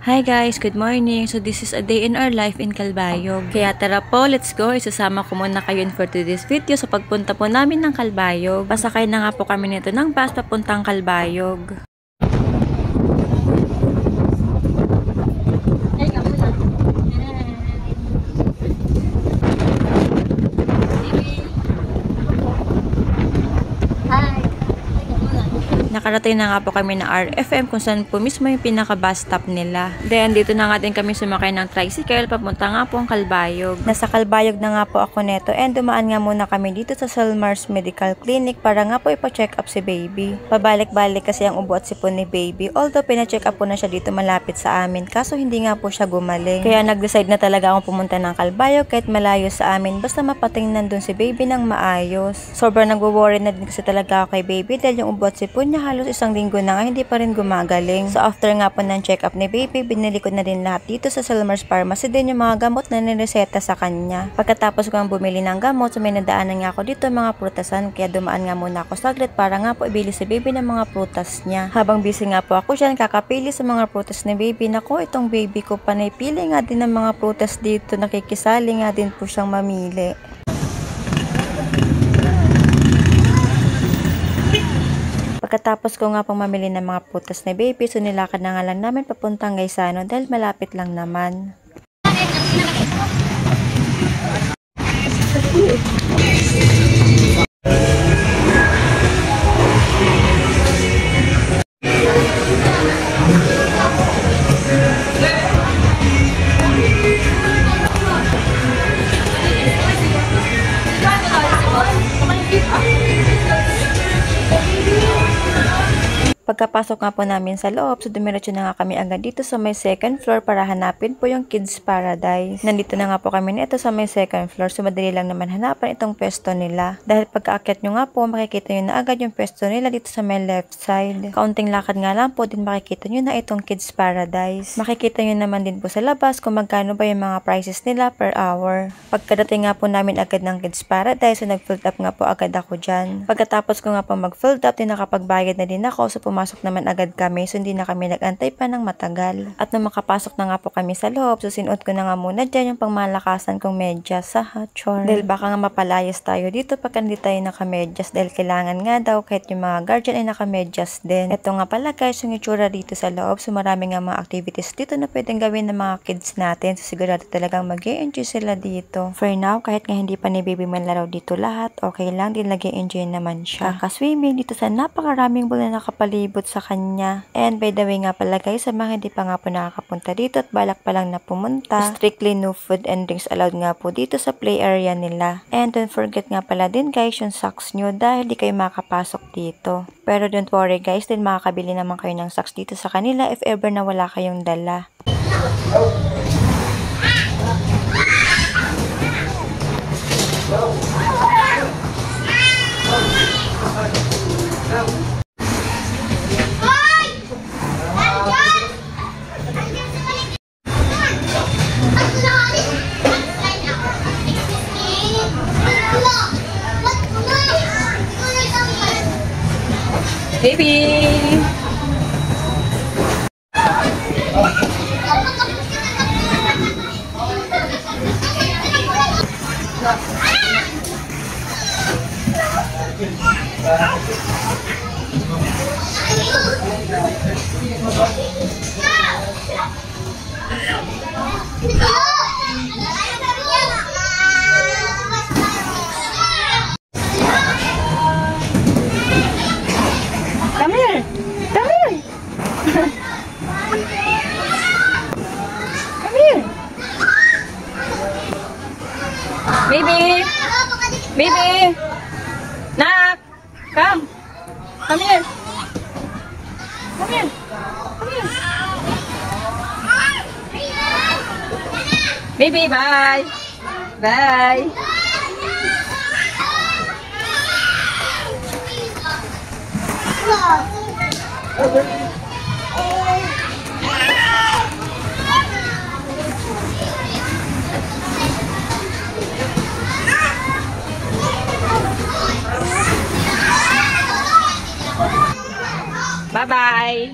Hi guys, good morning. So this is a day in our life in Calbayog. Kaya tara po, let's go. Isasama ko muna kayo for today's video sa pagpunta po namin ng Calbayog. Pasakay na nga po kami nito ng bus papuntang Calbayog. Nakarating na nga po kami ng RFM kung saan po mismo yung pinaka-bus stop nila. Then, dito na nga din kami sumakay ng tricycle papunta nga po ang Calbayog. Nasa Calbayog na nga po ako neto and dumaan nga muna kami dito sa Salmars Medical Clinic para nga po ipa-check up si baby. Pabalik-balik kasi ang ubo at sipon ni baby. Although, pina-check up po na siya dito malapit sa amin kaso hindi nga po siya gumaling. Kaya nag-decide na talaga akong pumunta ng Calbayog kahit malayo sa amin basta mapatingnan dun si baby ng maayos. Sobrang nagwo-worry na din kasi talaga ako kay baby dahil yung ubo at sipon niya halos isang linggo na nga hindi pa rin gumagaling. So after nga po ng check-up ni baby, binili ko na din lahat dito sa Salmars Pharmacy din yung mga gamot na nireseta sa kanya. Pagkatapos ko ang bumili ng gamot, so may nadaanan nga ako dito mga prutasan kaya dumaan nga muna ako saglit para nga po ibili si baby ng mga prutas niya. Habang busy nga po ako dyan, kakapili sa mga prutas ni baby. Nako, itong baby ko panay pili nga din ng mga prutas dito, nakikisali nga din po siyang mamili. Pagkatapos ko nga pong mamili ng mga prutas ni baby, so nilakad na nga lang namin papuntang Gaisano dahil malapit lang naman. Pagkapasok nga po namin sa loob, so dumiretso na nga kami agad dito sa may second floor para hanapin po yung Kids Paradise. Nandito na nga po kami nito sa may second floor, so madali lang naman hanapan itong pwesto nila. Dahil pagkaakyat nyo nga po, makikita nyo na agad yung pwesto nila dito sa may left side. Kaunting lakad nga lang po, din makikita nyo na itong Kids Paradise. Makikita nyo naman din po sa labas kung magkano ba yung mga prices nila per hour. Pagkadating nga po namin agad ng Kids Paradise, so nag-filled up nga po agad ako dyan. Pagkatapos ko nga po mag-filled up, din nakapagbayad na din ako, so pumasok naman agad kami, so hindi na kami nag-antay pa ng matagal. At nung makapasok na nga po kami sa loob, so sinuot ko na nga muna dyan yung pangmalakasan kong medyas sa hachor. Dahil baka nga mapalayas tayo dito pag hindi tayo nakamedyas dahil kailangan nga daw kahit yung mga guardian ay nakamedyas din. Ito nga pala guys, yung itsura dito sa loob, so marami nga mga activities dito na pwedeng gawin ng mga kids natin, so sigurado talagang mag-e-enjoy sila dito. For now, kahit nga hindi pa ni baby man laro dito lahat, okay lang din, nag-e-enjoy naman siya. Kaka-swimming dito sa napakaraming bola na nakapalibot sa kanya. And by the way nga pala guys, sa mga hindi pa nga po nakakapunta dito at balak pa lang na pumunta, strictly no food and drinks allowed nga po dito sa play area nila. And don't forget nga pala din guys yung socks nyo dahil di kayo makapasok dito. Pero don't worry guys, din makakabili naman kayo ng socks dito sa kanila if ever na wala kayong dala. Baby! Come here! Come here! Come here! Baby! Baby! Nak! Come! Come here! Come here! Come here! Baby, bye! Bye! Bye-bye.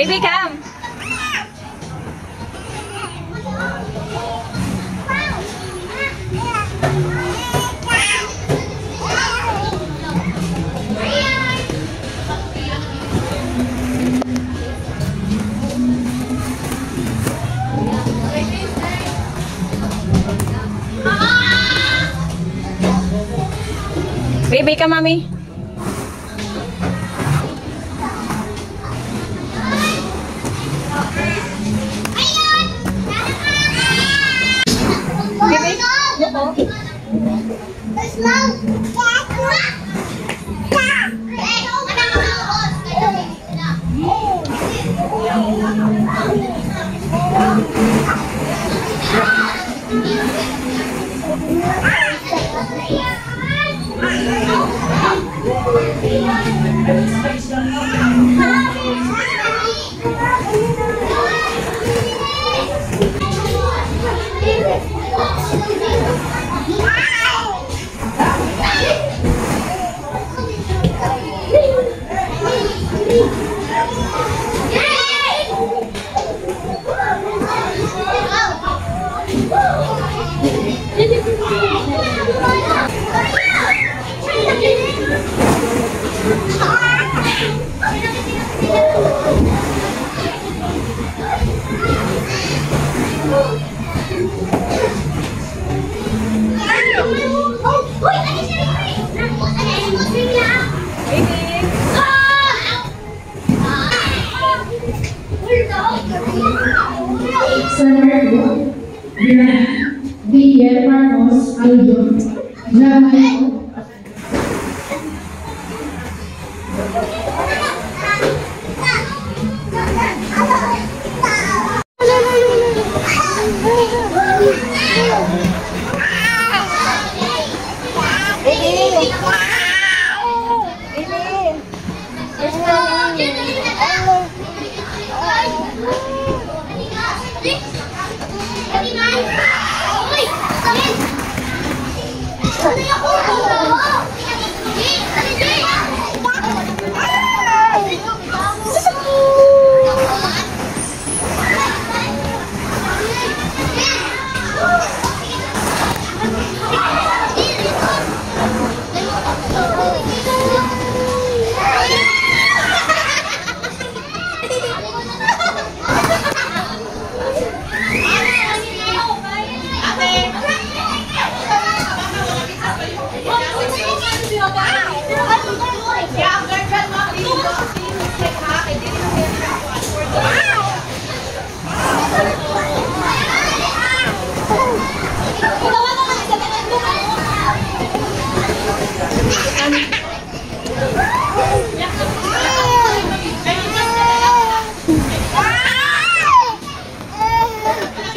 Baby, come! Baby, come, mommy. Marcos Aldo Jamayo.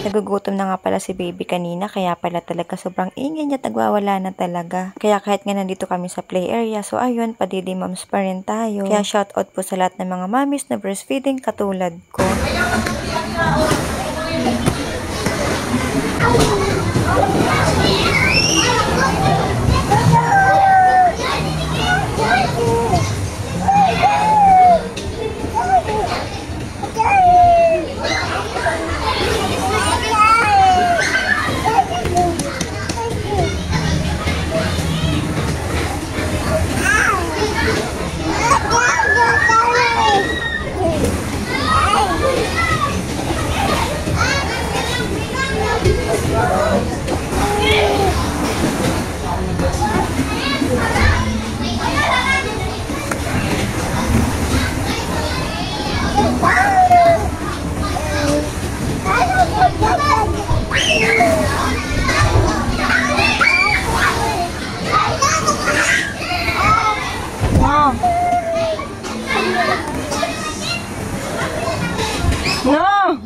Nagugutom na nga pala si baby kanina, kaya pala talaga sobrang ingay niya at nagwawala na talaga. Kaya kahit nga nandito kami sa play area, so ayun, padidi moms pa rin tayo. Kaya shoutout po sa lahat ng mga mommies na breastfeeding katulad ko. No!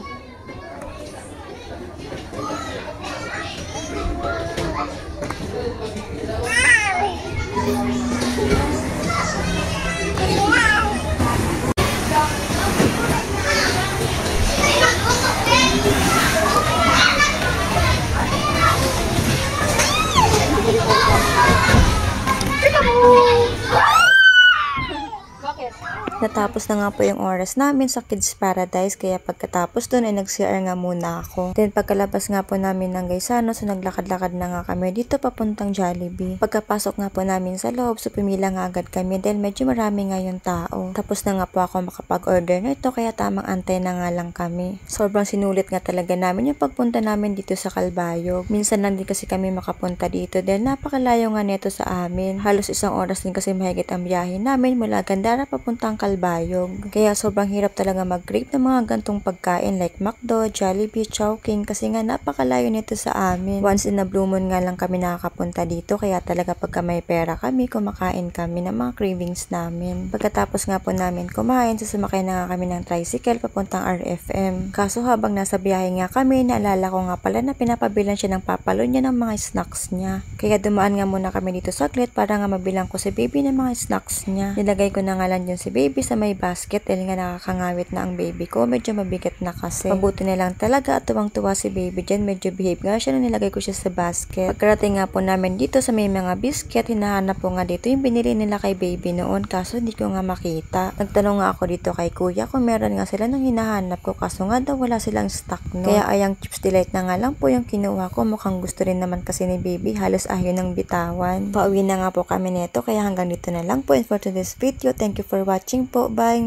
Bakit? Natapos na nga po yung oras namin sa Kids Paradise, kaya pagkatapos dun ay nag-CR nga muna ako. Then pagkalabas nga po namin ng Gaisano, so naglakad-lakad na nga kami dito papuntang Jollibee. Pagkapasok nga po namin sa loob, so pumila nga agad kami dahil medyo marami nga yung tao. Tapos na nga po ako makapag-order na ito, kaya tamang antay na nga lang kami. Sobrang sinulit nga talaga namin yung pagpunta namin dito sa Calbayog. Minsan lang din kasi kami makapunta dito dahil napakalayo nga neto sa amin. Halos 1 oras din kasi mahigit ang biyahe namin mula Gandara papuntang Calbayog. Kaya sobrang hirap talaga mag-crave ng mga gantong pagkain like McDo, Jollibee, Chowking kasi nga napakalayo nito sa amin. Once in a blue moon nga lang kami nakakapunta dito, kaya talaga pagka may pera kami, kumakain kami ng mga cravings namin. Pagkatapos nga po namin kumain, sumakay na nga kami ng tricycle papuntang RFM. Kaso habang nasa biyahe nga kami, naalala ko nga pala na pinapabilan siya ng papalo niya ng mga snacks niya. Kaya dumaan nga muna kami dito saglit para nga mabilang ko si baby ng mga snacks niya. Nilagay ko na nga lang yun si baby sa may basket dahil nga nakakangawit na ang baby ko. Medyo mabigat na kasi. Mabuti na lang talaga at tuwang-tuwa si baby dyan. Medyo behave nga siya nung nilagay ko siya sa basket. Pagkarating nga po namin dito sa may mga biscuit, hinahanap po nga dito yung binili nila kay baby noon kaso hindi ko nga makita. Nagtanong nga ako dito kay kuya kung meron nga sila nang hinahanap ko kaso nga daw wala silang stock no. Kaya ayang Chips Delight na nga lang po yung kinuha ko. Mukhang gusto rin naman kasi ni baby. Halos ayaw ng bitawan. Pauwi na nga po kami neto kaya hanggang dito na lang po. And for today's video, thank you for watching po. Bye!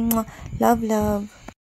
Love, love!